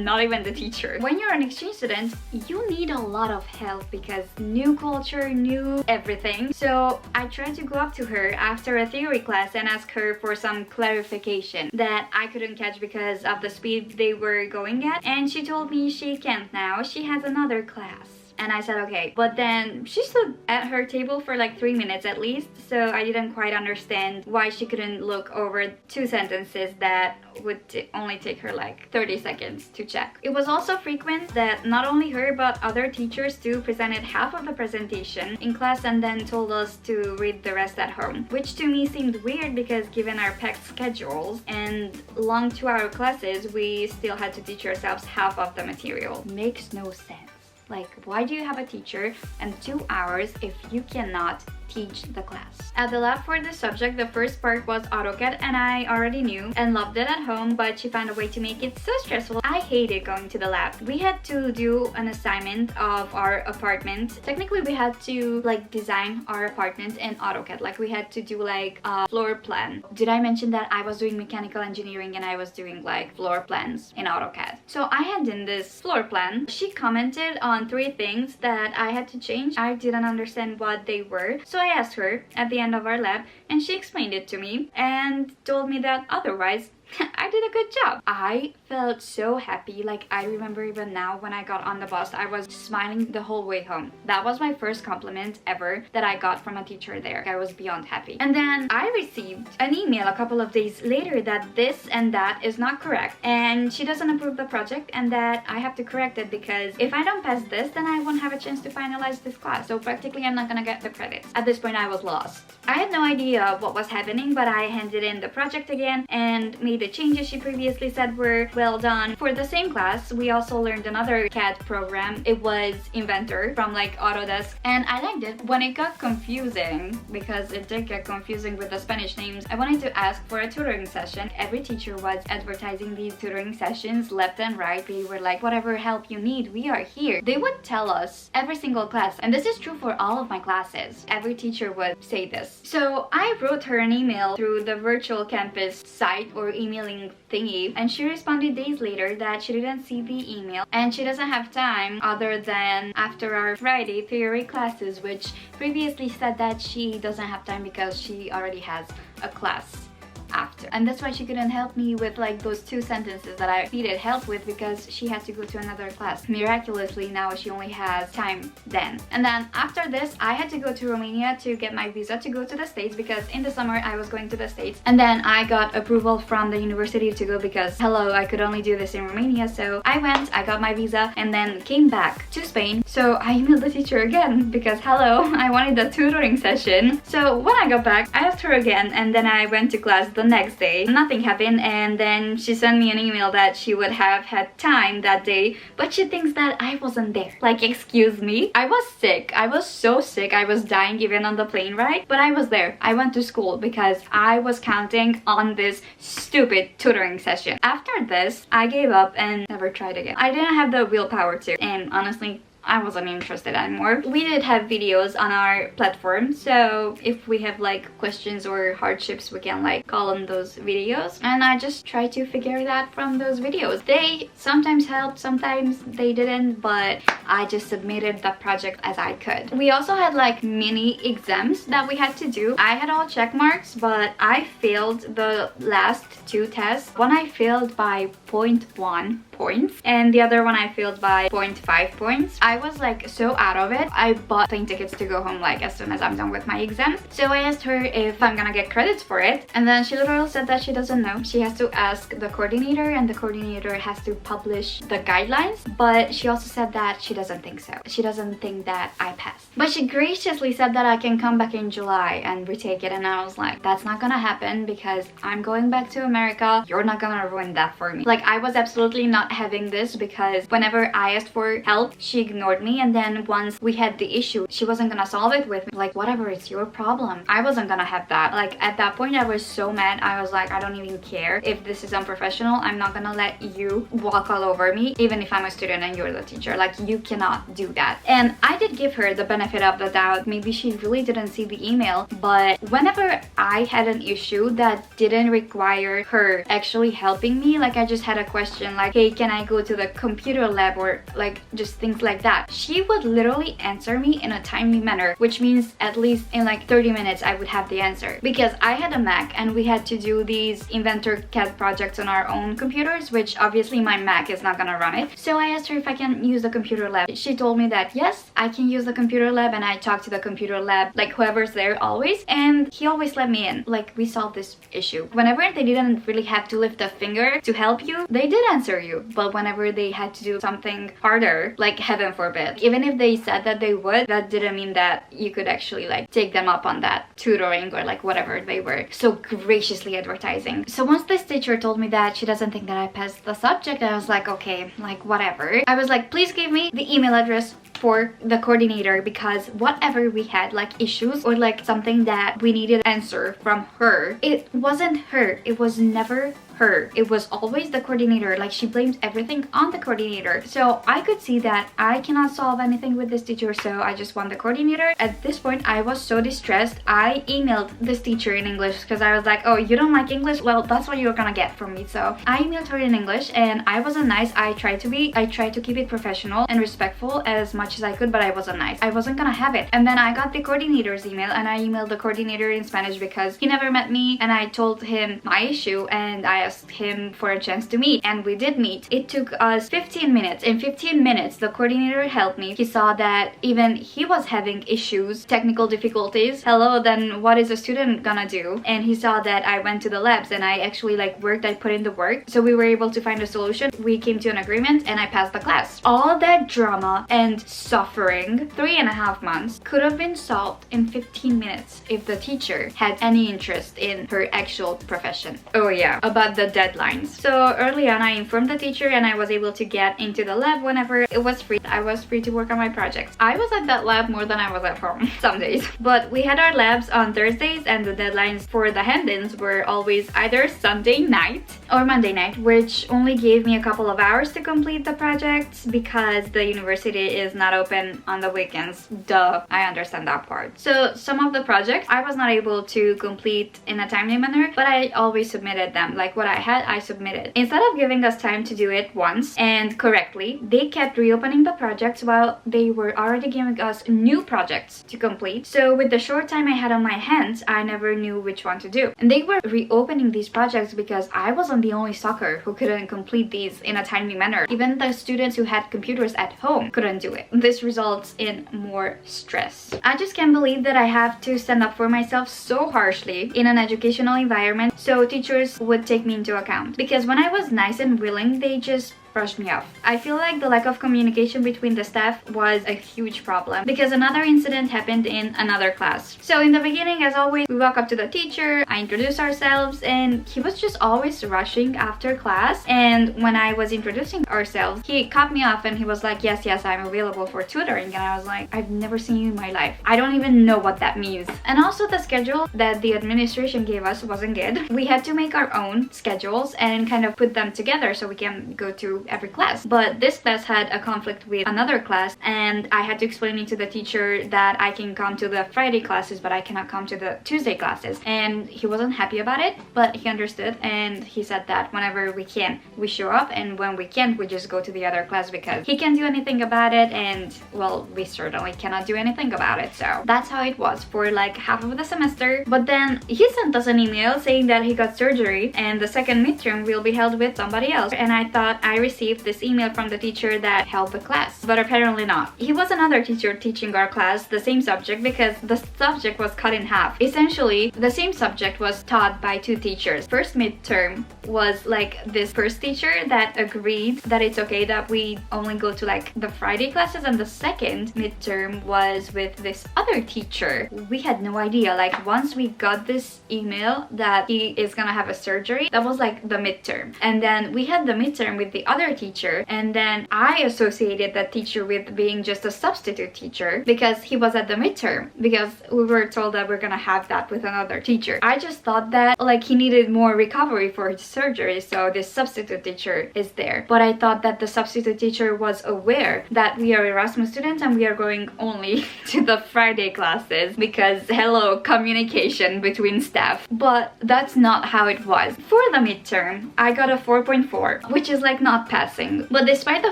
Not even the teacher. When you're an exchange student, you need a lot of help because new culture, new everything. So I tried to go up to her after a theory class and ask her for some clarification that I couldn't catch because of the speed they were going at, and she told me she can't now. She has another class. And I said okay, but then she stood at her table for like 3 minutes at least, so I didn't quite understand why she couldn't look over 2 sentences that would only take her like 30 seconds to check. It was also frequent that not only her but other teachers too presented half of the presentation in class and then told us to read the rest at home, which to me seemed weird because given our packed schedules and long 2-hour classes, we still had to teach ourselves half of the material. Makes no sense. Like, why do you have a teacher and 2 hours if you cannot teach the class? At the lab for this subject, the first part was AutoCAD, and I already knew and loved it at home, but she found a way to make it so stressful. I hated going to the lab. We had to do an assignment of our apartment. Technically, we had to like design our apartment in AutoCAD. Like, we had to do like a floor plan. Did I mention that I was doing mechanical engineering and I was doing like floor plans in AutoCAD? So I had done this floor plan. She commented on 3 things that I had to change. I didn't understand what they were, so I asked her at the end of our lab and she explained it to me and told me that otherwise I did a good job. I felt so happy. Like, I remember even now when I got on the bus, I was smiling the whole way home. That was my first compliment ever that I got from a teacher there. I was beyond happy. And then I received an email a couple of days later that this and that is not correct and she doesn't approve the project and that I have to correct it because if I don't pass this, then I won't have a chance to finalize this class. So practically I'm not gonna get the credits. At this point I was lost. I had no idea what was happening, but I handed in the project again and made the changes she previously said were well done. For the same class, we also learned another CAD program. It was Inventor from like Autodesk, and I liked it. When it got confusing, because it did get confusing with the Spanish names, I wanted to ask for a tutoring session. Every teacher was advertising these tutoring sessions left and right. They were like, whatever help you need, we are here. They would tell us every single class, and this is true for all of my classes. Every teacher would say this. So I wrote her an email through the virtual campus site or emailing thingy, and she responded days later that she didn't see the email and she doesn't have time other than after our Friday theory classes, which previously said that she doesn't have time because she already has a class after. And that's why she couldn't help me with like those 2 sentences that I needed help with because she had to go to another class. Miraculously now she only has time then. And then after this I had to go to Romania to get my visa to go to the States because in the summer I was going to the States, and then I got approval from the university to go because hello, I could only do this in Romania. So I went, I got my visa and then came back to Spain. So I emailed the teacher again because hello, I wanted the tutoring session. So when I got back I asked her again and then I went to class the next day. Nothing happened, and then she sent me an email that she would have had time that day, but she thinks that I wasn't there. Like, excuse me? I was sick. I was so sick. I was dying even on the plane ride, but I was there. I went to school because I was counting on this stupid tutoring session. After this, I gave up and never tried again. I didn't have the willpower to, and honestly, I wasn't interested anymore. We did have videos on our platform, so if we have like questions or hardships, we can like call on those videos, and I just try to figure that from those videos. They sometimes helped, sometimes they didn't, but I just submitted the project as I could. We also had like mini exams that we had to do. I had all check marks, but I failed the last 2 tests. One I failed by 0.1 points, and the other one I failed by 0.5 points. I was like so out of it. I bought plane tickets to go home like as soon as I'm done with my exam. So I asked her if I'm gonna get credits for it, and then she literally said that she doesn't know. She has to ask the coordinator, and the coordinator has to publish the guidelines, but she also said that she doesn't think so. She doesn't think that I passed. But she graciously said that I can come back in July and retake it, and I was like, that's not gonna happen because I'm going back to America. You're not gonna ruin that for me. Like, I was absolutely not having this because whenever I asked for help, she ignored me, and then once we had the issue, she wasn't gonna solve it with me. Like, whatever, it's your problem. I wasn't gonna have that. Like, at that point I was so mad. I was like, I don't even care if this is unprofessional. I'm not gonna let you walk all over me, even if I'm a student and you're the teacher. Like, you cannot do that. And I did give her the benefit of the doubt. Maybe she really didn't see the email, but whenever I had an issue that didn't require her actually helping me, like I just had a question like, hey, can I go to the computer lab, or like just things like that, she would literally answer me in a timely manner, which means at least in like 30 minutes I would have the answer. Because I had a Mac and we had to do these Inventor CAD projects on our own computers, which obviously my Mac is not gonna run it. So I asked her if I can use the computer lab. She told me that yes, I can use the computer lab, and I talked to the computer lab, like whoever's there always, and he always let me in. Like, we solved this issue. Whenever they didn't really have to lift a finger to help you, they did answer you. But whenever they had to do something harder, like heaven forbid, even if they said that they would, that didn't mean that you could actually like take them up on that tutoring or like whatever they were so graciously advertising. So once this teacher told me that she doesn't think that I passed the subject, I was like, okay, like whatever. I was like, please give me the email address for the coordinator, because whatever we had like issues or like something that we needed answer from her, it wasn't her. It was never her. It was always the coordinator. Like, she blames everything on the coordinator. So I could see that I cannot solve anything with this teacher, so I just want the coordinator. At this point I was so distressed. I emailed this teacher in English because I was like, oh, you don't like English? Well, that's what you're gonna get from me. So I emailed her in English, and I wasn't nice. I tried to keep it professional and respectful as much as I could, but I wasn't nice. I wasn't gonna have it. And then I got the coordinator's email, and I emailed the coordinator in Spanish because he never met me, and I told him my issue, and I asked him for a chance to meet, and we did meet. It took us 15 minutes. In 15 minutes the coordinator helped me. He saw that even he was having issues, technical difficulties. Hello, then what is a student gonna do? And he saw that I went to the labs and I actually like worked, I put in the work, so we were able to find a solution. We came to an agreement and I passed the class. All that drama and suffering, 3.5 months, could have been solved in 15 minutes if the teacher had any interest in her actual profession. Oh yeah, about the deadlines. So early on I informed the teacher, and I was able to get into the lab whenever it was free. I was free to work on my projects. I was at that lab more than I was at home some days. But we had our labs on Thursdays, and the deadlines for the hand-ins were always either Sunday night or Monday night, which only gave me a couple of hours to complete the projects because the university is not open on the weekends. Duh, I understand that part. So some of the projects I was not able to complete in a timely manner, but I always submitted them. Like, what I had, I submitted. Instead of giving us time to do it once and correctly, they kept reopening the projects while they were already giving us new projects to complete. So with the short time I had on my hands, I never knew which one to do. And they were reopening these projects because I wasn't the only sucker who couldn't complete these in a timely manner. Even the students who had computers at home couldn't do it. This results in more stress. I just can't believe that I have to stand up for myself so harshly in an educational environment so teachers would take me into account. Because when I was nice and willing, they just brushed me off. I feel like the lack of communication between the staff was a huge problem because another incident happened in another class. So in the beginning, as always, we walk up to the teacher, I introduce ourselves, and he was just always rushing after class. And when I was introducing ourselves, he cut me off and he was like, yes, I'm available for tutoring. And I was like, I've never seen you in my life. I don't even know what that means. And also the schedule that the administration gave us wasn't good. We had to make our own schedules and kind of put them together so we can go to every class. But this class had a conflict with another class, and I had to explain it to the teacher that I can come to the Friday classes but I cannot come to the Tuesday classes. And he wasn't happy about it, but he understood, and he said that whenever we can, we show up, and when we can't, we just go to the other class because he can't do anything about it, and well, we certainly cannot do anything about it. So that's how it was for like half of the semester. But then he sent us an email saying that he got surgery and the second midterm will be held with somebody else, and I thought I received this email from the teacher that held the class, but apparently not. He was another teacher teaching our class the same subject because the subject was cut in half. Essentially, the same subject was taught by two teachers. First midterm was like this first teacher that agreed that it's okay that we only go to like the Friday classes, and the second midterm was with this other teacher. We had no idea. Like once we got this email that he is gonna have a surgery, that was like the midterm. And then we had the midterm with the other teacher, and then I associated that teacher with being just a substitute teacher because he was at the midterm, because we were told that we're gonna have that with another teacher. I just thought that like he needed more recovery for his surgery, so this substitute teacher is there. But I thought that the substitute teacher was aware that we are Erasmus students and we are going only to the Friday classes because hello, communication between staff. But that's not how it was. For the midterm, I got a 4.4, which is like not passing. But despite the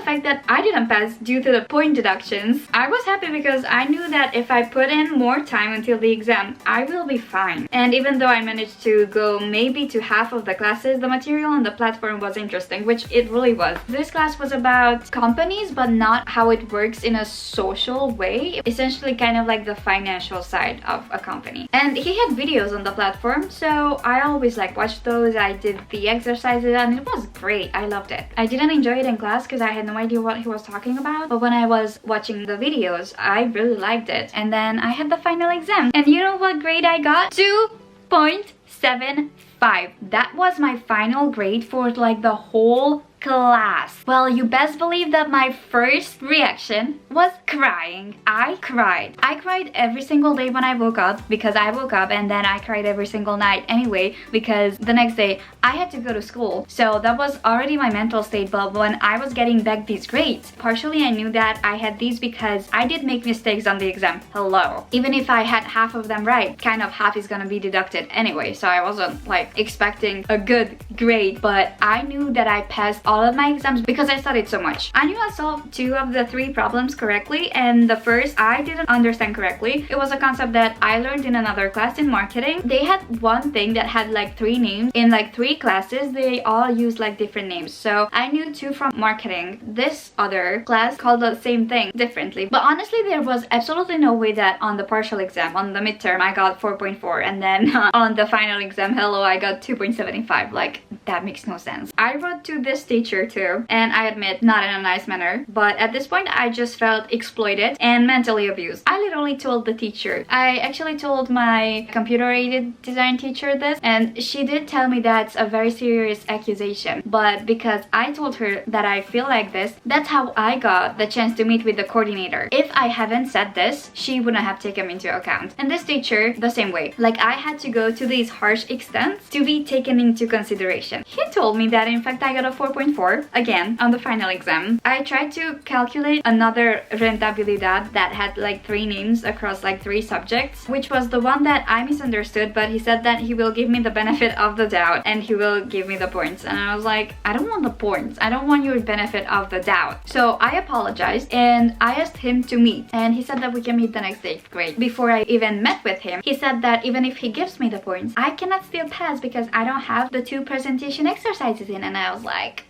fact that I didn't pass due to the point deductions, I was happy because I knew that if I put in more time until the exam, I will be fine. And even though I managed to go maybe to half of the classes, the material on the platform was interesting, which it really was. This class was about companies, but not how it works in a social way. Essentially kind of like the financial side of a company. And he had videos on the platform, so I always like watched those. I did the exercises and it was great. I loved it. I didn't enjoy it in class because I had no idea what he was talking about, but when I was watching the videos, I really liked it. And then I had the final exam, and you know what grade I got? 2.75. That was my final grade for like the whole class. Well, you best believe that my first reaction was crying. I cried. I cried every single day when I woke up because I woke up, and then I cried every single night anyway because the next day I had to go to school. So that was already my mental state. But when I was getting back these grades, partially I knew that I had these because I did make mistakes on the exam. Hello. Even if I had half of them right, kind of half is gonna be deducted anyway. So I wasn't like expecting a good grade, but I knew that I passed all of my exams because I studied so much. I knew I solved 2 of the 3 problems correctly, and the first I didn't understand correctly. It was a concept that I learned in another class in marketing. They had one thing that had like 3 names. In like 3 classes, they all used like different names. So I knew 2 from marketing. This other class called the same thing differently. But honestly, there was absolutely no way that on the partial exam, on the midterm, I got 4.4, and then on the final exam, hello, I got 2.75. Like, that makes no sense. I wrote to this teacher too, and I admit, not in a nice manner, but at this point I just felt exploited and mentally abused. I literally told the teacher. I actually told my computer-aided design teacher this, and she did tell me that's a very serious accusation, but because I told her that I feel like this, that's how I got the chance to meet with the coordinator. If I haven't said this, she wouldn't have taken me into account. And this teacher, the same way. Like, I had to go to these harsh extents to be taken into consideration. He told me that in fact I got a 4.4 again on the final exam. I tried to calculate another rentabilidad that had like 3 names across like 3 subjects, which was the one that I misunderstood, but he said that he will give me the benefit of the doubt and he will give me the points. And I was like, I don't want the points. I don't want your benefit of the doubt. So I apologized and I asked him to meet, and he said that we can meet the next day. Great. Before I even met with him, he said that even if he gives me the points, I cannot still pass because I don't have the 2 presentation exercises in. And I was like,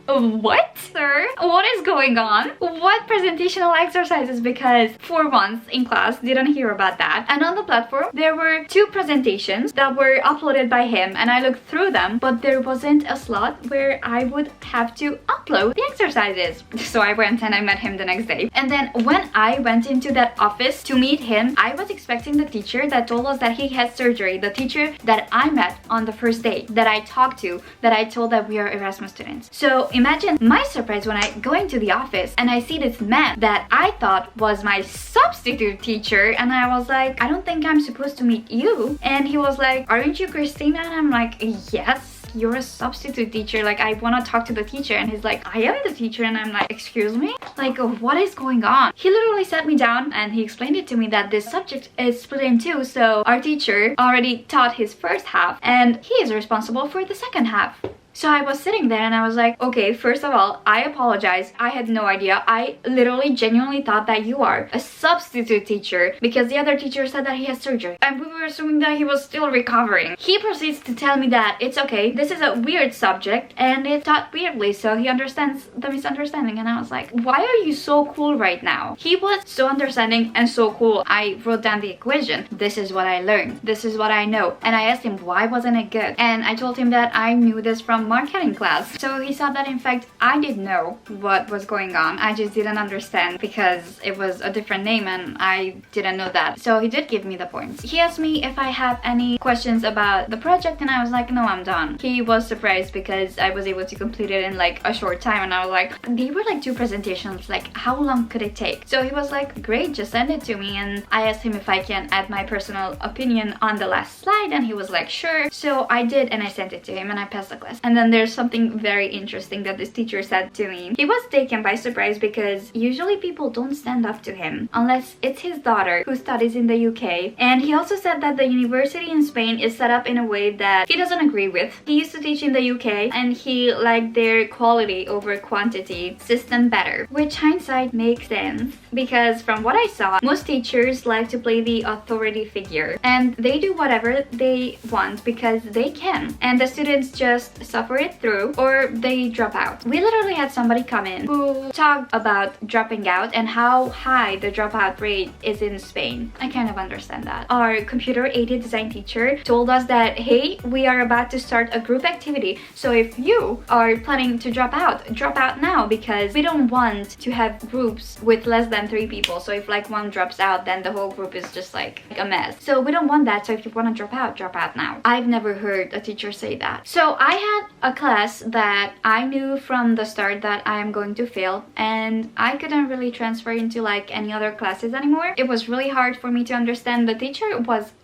what, sir? What is going on? What presentational exercises? Because for once in class, didn't hear about that. And on the platform, there were 2 presentations that were uploaded by him, and I looked through them, but there wasn't a slot where I would have to upload the exercises. So I went and I met him the next day. And then when I went into that office to meet him, I was expecting the teacher that told us that he had surgery, the teacher that I met on the first day, that I talked to, that I told that we are Erasmus students. So imagine my surprise when I go into the office and I see this man that I thought was my substitute teacher, and I was like, I don't think I'm supposed to meet you. And he was like, aren't you Christina? And I'm like, yes, you're a substitute teacher. Like, I want to talk to the teacher. And he's like, I am the teacher. And I'm like, excuse me? Like, what is going on? He literally sat me down and he explained it to me that this subject is split in 2. So our teacher already taught his first half and he is responsible for the second half. So I was sitting there and I was like, okay, first of all, I apologize. I had no idea. I literally genuinely thought that you are a substitute teacher because the other teacher said that he has surgery. And we were assuming that he was still recovering. He proceeds to tell me that it's okay. This is a weird subject and it's taught weirdly, so he understands the misunderstanding. And I was like, why are you so cool right now? He was so understanding and so cool. I wrote down the equation. This is what I learned. This is what I know. And I asked him, why wasn't it good? And I told him that I knew this from marketing class. So he saw that in fact I did know what was going on. I just didn't understand because it was a different name and I didn't know that. So he did give me the points. He asked me if I have any questions about the project and I was like, no, I'm done. He was surprised because I was able to complete it in like a short time and I was like, they were like 2 presentations, like how long could it take? So he was like, great, just send it to me. And I asked him if I can add my personal opinion on the last slide and he was like, sure. So I did and I sent it to him and I passed the class. And then there's something very interesting that this teacher said to me. He was taken by surprise because usually people don't stand up to him unless it's his daughter who studies in the UK. And he also said that the university in Spain is set up in a way that he doesn't agree with. He used to teach in the UK and he liked their quality over quantity system better, which hindsight makes sense because from what I saw, most teachers like to play the authority figure and they do whatever they want because they can, and the students just suffer it through or they drop out. We literally had somebody come in who talked about dropping out and how high the dropout rate is in Spain. I kind of understand that. Our computer-aided design teacher told us that, hey, we are about to start a group activity, so if you are planning to drop out now because we don't want to have groups with less than 3 people. So if like one drops out, then the whole group is just like a mess. So we don't want that. So if you want to drop out now. I've never heard a teacher say that. So I had a class that I knew from the start that I am going to fail and I couldn't really transfer into like any other classes anymore. It was really hard for me to understand. The teacher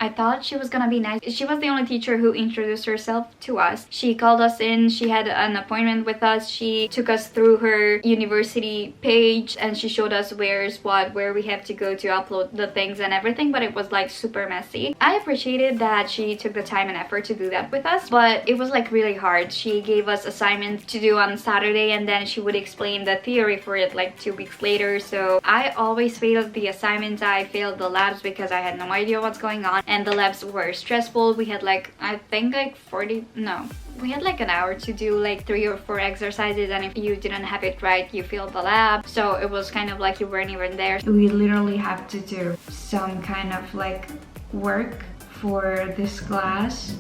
I thought she was gonna be nice. She was the only teacher who introduced herself to us. She called us in, she had an appointment with us, she took us through her university page and she showed us where's what, where we have to go to upload the things and everything, but it was like super messy. I appreciated that she took the time and effort to do that with us, but it was like really hard. She gave us assignments to do on Saturday and then she would explain the theory for it like 2 weeks later. So I always failed the assignments. I failed the labs because I had no idea what's going on and the labs were stressful. We had like, I think like we had like an hour to do like 3 or 4 exercises and if you didn't have it right, you failed the lab. So it was kind of like you weren't even there. We literally have to do some kind of like work for this class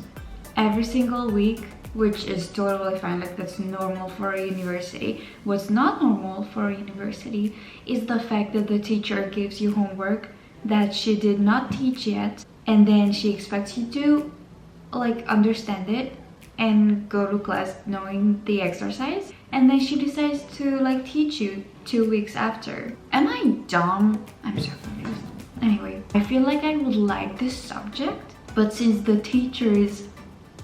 every single week, which is totally fine. Like that's normal for a university. What's not normal for a university is the fact that the teacher gives you homework that she did not teach yet and then she expects you to like understand it and go to class knowing the exercise and then she decides to like teach you 2 weeks after. Am I dumb? I'm so confused. Anyway, I feel like I would like this subject, but since the teacher is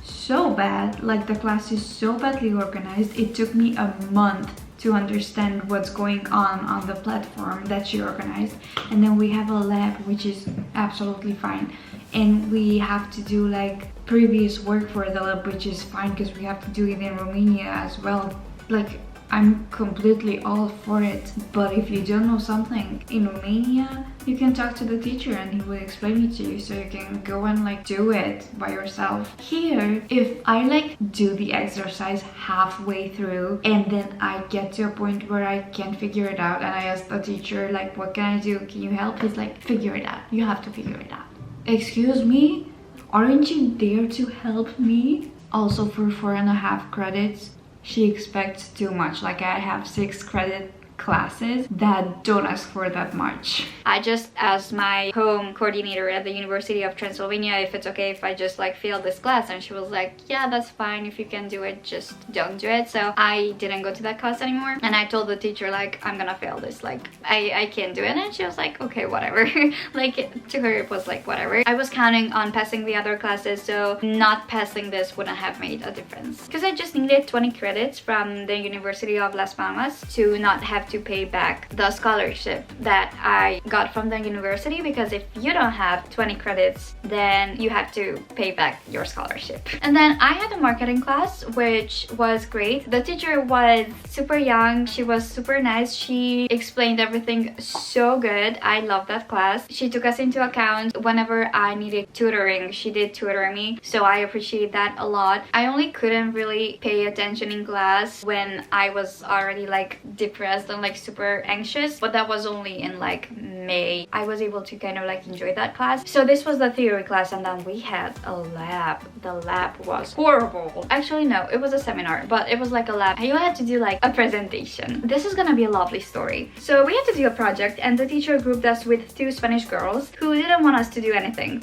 so bad, like the class is so badly organized, it took me a month to understand what's going on the platform that she organized. And then we have a lab which is absolutely fine and we have to do like previous work for the lab, which is fine because we have to do it in Romania as well. Like I'm completely all for it, but if you don't know something in Romania, you can talk to the teacher and he will explain it to you so you can go and like do it by yourself. Here, if I like do the exercise halfway through and then I get to a point where I can't figure it out and I ask the teacher like, what can I do? Can you help? He's like, figure it out. You have to figure it out. Excuse me? Aren't you there to help me? Also for 4.5 credits, she expects too much. Like I have 6 credit classes that don't ask for that much. I just asked my home coordinator at the University of Transylvania if it's okay if I just like fail this class, and she was like, yeah, that's fine. If you can do it, just don't do it. So I didn't go to that class anymore and I told the teacher like, I'm gonna fail this, like I can't do it. And she was like, okay, whatever. Like to her it was like whatever. I was counting on passing the other classes, so not passing this wouldn't have made a difference because I just needed 20 credits from the University of Las Palmas to not have have to pay back the scholarship that I got from the university, because if you don't have 20 credits, then you have to pay back your scholarship. And then I had a marketing class, which was great. The teacher was super young. She was super nice. She explained everything so good. I love that class. She took us into account whenever I needed tutoring. She did tutor me, so I appreciate that a lot. I only couldn't really pay attention in class when I was already like depressed and like super anxious, but that was only in like May. I was able to kind of like enjoy that class. So this was the theory class, and then we had a lab. The lab was horrible. Actually no, it was a seminar, but it was like a lab. You had to do like a presentation. This is gonna be a lovely story. So we had to do a project, and the teacher grouped us with 2 Spanish girls who didn't want us to do anything.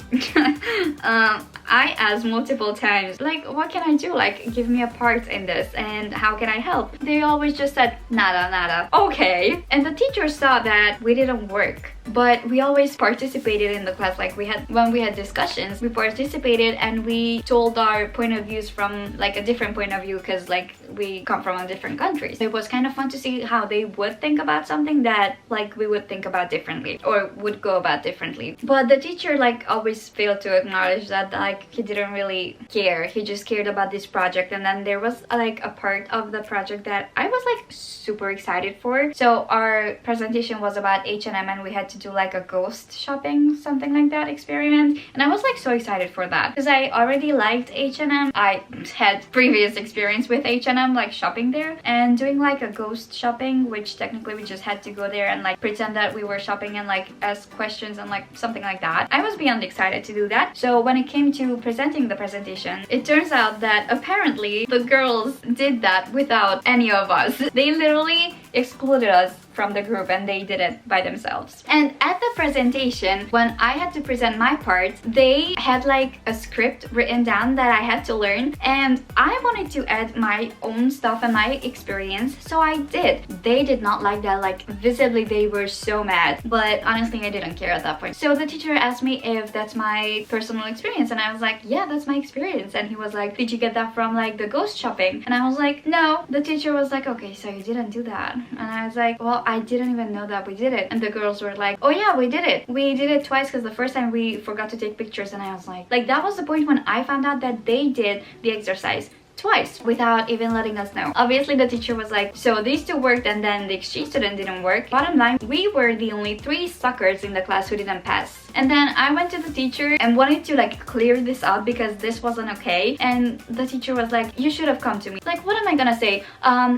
I asked multiple times, like, what can I do? Like, give me a part in this, and how can I help? They always just said, nada, nada. Okay. And the teacher saw that we didn't work, but we always participated in the class. Like, when we had discussions, we participated and we told our point of views from like a different point of view, because like we come from different countries. It was kind of fun to see how they would think about something that like we would think about differently or would go about differently. But the teacher like always failed to acknowledge that like he didn't really care. He just cared about this project. And then there was like a part of the project that I was like super excited for. So our presentation was about H&M, and we had to do like a ghost shopping, something like that, experiment. And I was like so excited for that because I already liked H&M. I had previous experience with H&M, like shopping there, and doing like a ghost shopping, which technically we just had to go there and like pretend that we were shopping and like ask questions and like something like that. I was beyond excited to do that. So when it came to presenting the presentation, it turns out that apparently the girls did that without any of us. They literally excluded us from the group, and they did it by themselves. And at the presentation, when I had to present my part, they had like a script written down that I had to learn, and I wanted to add my own stuff and my experience, so I did. They did not like that. Like visibly they were so mad, but honestly I didn't care at that point. So the teacher asked me if that's my personal experience, and I was like, yeah, that's my experience. And he was like, did you get that from like the ghost shopping? And I was like, no. The teacher was like, okay, so you didn't do that. And I was like, well, I didn't even know that we did it. And the girls were like, oh yeah, we did it. We did it twice, because the first time we forgot to take pictures. And I was like that was the point when I found out that they did the exercise twice without even letting us know. Obviously the teacher was like, so these 2 worked, and then the exchange student didn't work. Bottom line, we were the only 3 suckers in the class who didn't pass. And then I went to the teacher and wanted to like clear this up because this wasn't okay. And the teacher was like, you should have come to me. Like, what am I gonna say?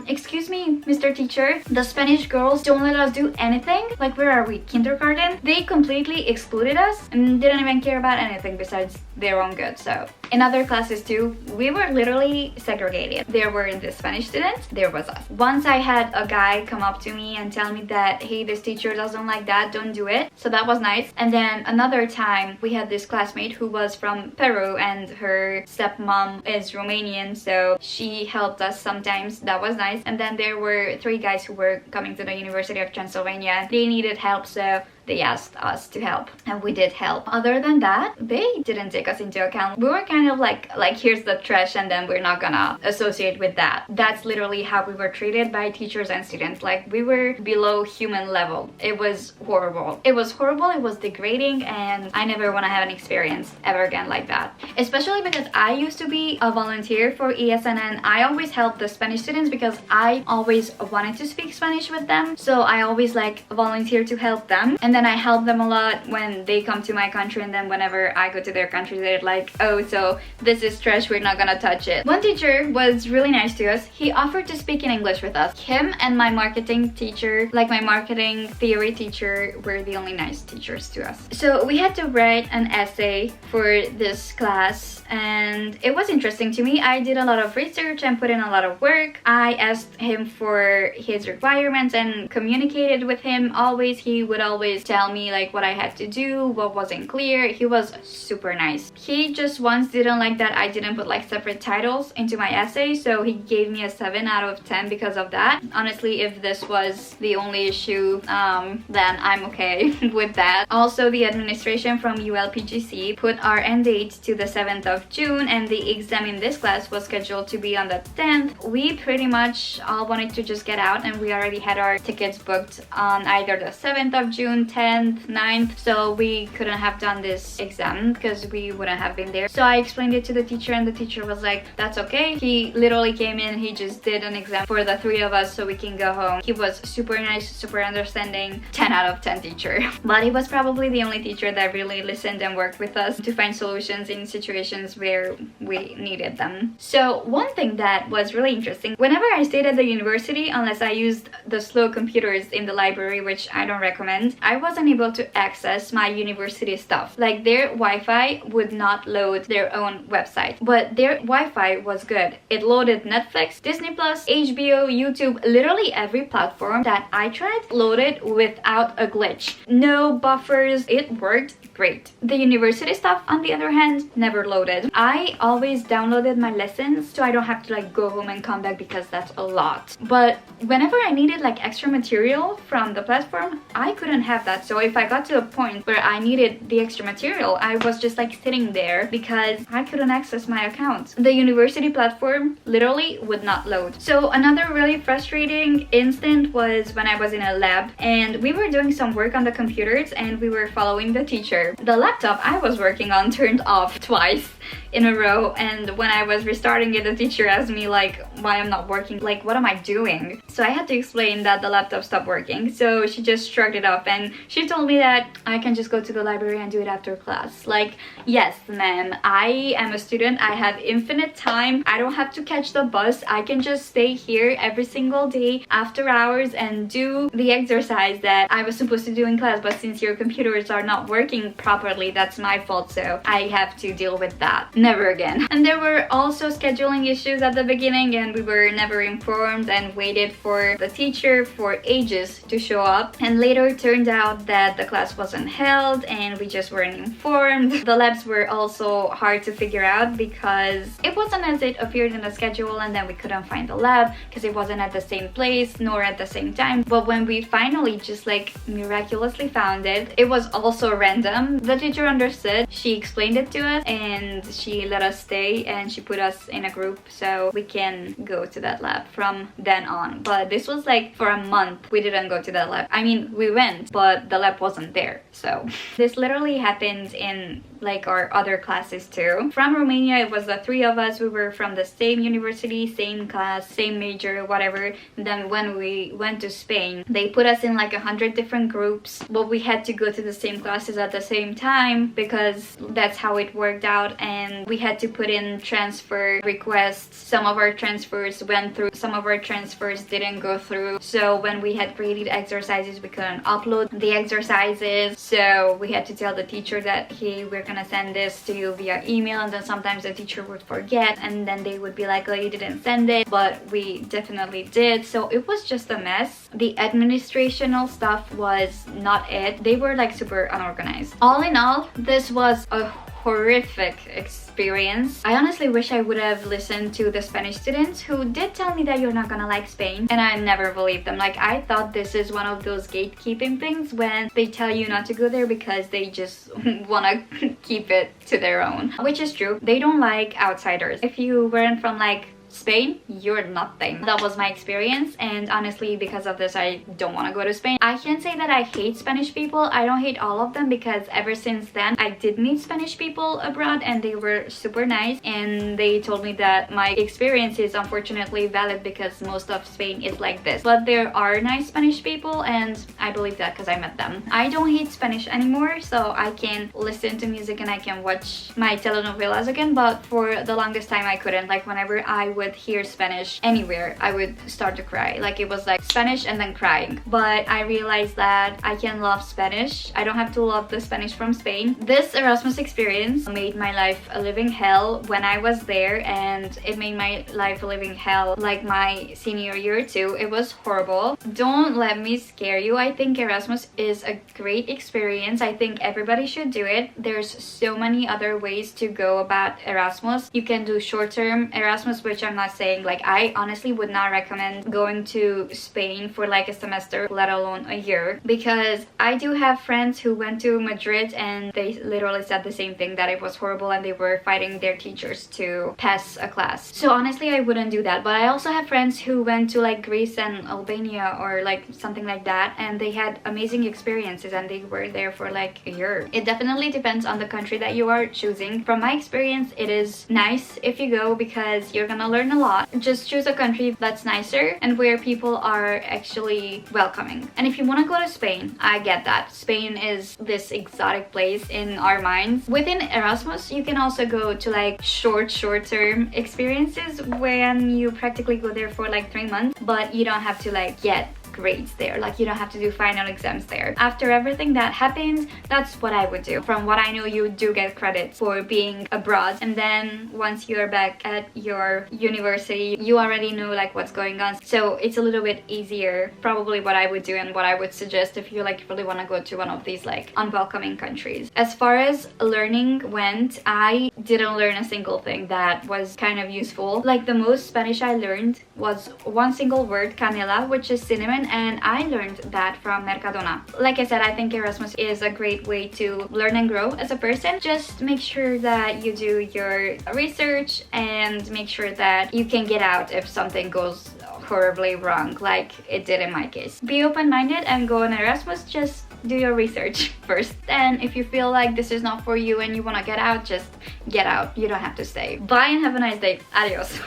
Excuse me, Mr. Teacher, the Spanish girls don't let us do anything? Like, where are we? Kindergarten? They completely excluded us and didn't even care about anything besides their own good. So in other classes too, we were literally segregated. There were the Spanish students, there was us. Once I had a guy come up to me and tell me that, hey, this teacher doesn't like that, don't do it. So that was nice. And then another time we had this classmate who was from Peru, and her stepmom is Romanian, so she helped us sometimes. That was nice. And then there were 3 guys who were coming to the University of Transylvania. They needed help, so they asked us to help, and we did help. Other than that, they didn't take us into account. We were kind of like here's the trash, and then we're not gonna associate with that. That's literally how we were treated by teachers and students. Like, we were below human level. It was horrible. It was horrible, it was degrading, and I never want to have an experience ever again like that. Especially because I used to be a volunteer for ESN, and I always helped the Spanish students because I always wanted to speak Spanish with them. So I always like volunteer to help them. And then I help them a lot when they come to my country, and then whenever I go to their country, they're like, oh, so this is trash, we're not gonna touch it. One teacher was really nice to us. He offered to speak in English with us. Him and my marketing teacher, like my marketing theory teacher, were the only nice teachers to us. So we had to write an essay for this class, and it was interesting to me. I did a lot of research and put in a lot of work. I asked him for his requirements and communicated with him always. He would always tell me like what I had to do, what wasn't clear. He was super nice. He just once didn't like that I didn't put like separate titles into my essay, so he gave me a 7 out of 10 because of that. Honestly, if this was the only issue, then I'm okay with that. Also, the administration from ULPGC put our end date to the 7th of June, and the exam in this class was scheduled to be on the 10th. We pretty much all wanted to just get out, and we already had our tickets booked on either the 7th of June, 10th, 9th, so we couldn't have done this exam because we wouldn't have been there. So I explained it to the teacher, and the teacher was like, that's okay. He literally came in, he just did an exam for the 3 of us so we can go home. He was super nice, super understanding, 10 out of 10 teacher. But he was probably the only teacher that really listened and worked with us to find solutions in situations where we needed them. So one thing that was really interesting, whenever I stayed at the university, unless I used the slow computers in the library, which I don't recommend, I wasn't able to access my university stuff. Like their Wi-Fi would not load their own website, but their Wi-Fi was good. It loaded Netflix, Disney Plus, HBO, YouTube, literally every platform that I tried loaded without a glitch. No buffers, it worked great. The university stuff, on the other hand, never loaded. I always downloaded my lessons so I don't have to like go home and come back because that's a lot. But whenever I needed like extra material from the platform, I couldn't have that. So if I got to a point where I needed the extra material, I was just like sitting there because I couldn't access my account. The university platform literally would not load. So another really frustrating instant was when I was in a lab and we were doing some work on the computers and we were following the teacher. The laptop I was working on turned off twice in a row, and when I was restarting it, the teacher asked me like why I'm not working, like what am I doing? So I had to explain that the laptop stopped working. So she just shrugged it off and she told me that I can just go to the library and do it after class. Like, yes ma'am, I am a student, I have infinite time, I don't have to catch the bus, I can just stay here every single day after hours and do the exercise that I was supposed to do in class, but since your computers are not working properly, that's my fault, so I have to deal with that. Never again. And there were also scheduling issues at the beginning and we were never informed and waited for the teacher for ages to show up, and later it turned out that the class wasn't held and we just weren't informed. The labs were also hard to figure out because it wasn't as it appeared in the schedule, and then we couldn't find the lab because it wasn't at the same place nor at the same time. But when we finally just like miraculously found it, it was also random. The teacher understood, she explained it to us and she let us stay and she put us in a group so we can go to that lab from then on. But this was like for a month we didn't go to that lab. I mean, we went, but the lab wasn't there. So this literally happened in like our other classes too. From Romania, it was the 3 of us. We were from the same university, same class, same major, whatever. Then when we went to Spain, they put us in like 100 different groups, but we had to go to the same classes at the same time because that's how it worked out, and we had to put in transfer requests. Some of our transfers went through, some of our transfers didn't go through. So when we had created exercises, we couldn't upload the exercises, so we had to tell the teacher that, hey, we're gonna send this to you via email, and then sometimes the teacher would forget and then they would be like, oh, you didn't send it, but we definitely did. So it was just a mess. The administrational stuff was not it. They were like super unorganized. All in all, this was a horrific experience. I honestly wish I would have listened to the Spanish students who did tell me that you're not gonna like Spain, and I never believed them. Like, I thought this is one of those gatekeeping things when they tell you not to go there because they just wanna keep it to their own, which is true. They don't like outsiders. If you weren't from like Spain, you're nothing. That was my experience, and honestly because of this I don't want to go to Spain. I can't say that I hate Spanish people. I don't hate all of them because ever since then I did meet Spanish people abroad and they were super nice, and they told me that my experience is unfortunately valid because most of Spain is like this. But there are nice Spanish people and I believe that because I met them. I don't hate Spanish anymore, so I can listen to music and I can watch my telenovelas again, but for the longest time I couldn't. Like, whenever I would hear Spanish anywhere, I would start to cry. Like it was like Spanish and then crying. But I realized that I can love Spanish. I don't have to love the Spanish from Spain. This Erasmus experience made my life a living hell when I was there, and it made my life a living hell like my senior year too. It was horrible. Don't let me scare you. I think Erasmus is a great experience. I think everybody should do it. There's so many other ways to go about Erasmus. You can do short-term Erasmus, which I'm not saying, like, I honestly would not recommend going to Spain for like a semester, let alone a year, because I do have friends who went to Madrid and they literally said the same thing, that it was horrible and they were fighting their teachers to pass a class. So honestly, I wouldn't do that. But I also have friends who went to like Greece and Albania or like something like that, and they had amazing experiences and they were there for like a year. It definitely depends on the country that you are choosing. From my experience, it is nice if you go because you're gonna learn a lot. Just choose a country that's nicer and where people are actually welcoming. And if you want to go to Spain, I get that. Spain is this exotic place in our minds. Within Erasmus, you can also go to like short-term experiences when you practically go there for like 3 months, but you don't have to like get grades there. Like you don't have to do final exams there. After everything that happens, that's what I would do. From what I know, you do get credit for being abroad, and then once you're back at your university, you already know like what's going on, so it's a little bit easier. Probably what I would do and what I would suggest if you like really want to go to one of these like unwelcoming countries. As far as learning went, I didn't learn a single thing that was kind of useful. Like the most Spanish I learned was one single word, canela, which is cinnamon, and I learned that from Mercadona. Like I said, I think Erasmus is a great way to learn and grow as a person. Just make sure that you do your research and make sure that you can get out if something goes horribly wrong, like it did in my case. Be open-minded and go on Erasmus. Just do your research first. And if you feel like this is not for you and you want to get out, just get out. You don't have to stay. Bye and have a nice day. Adios.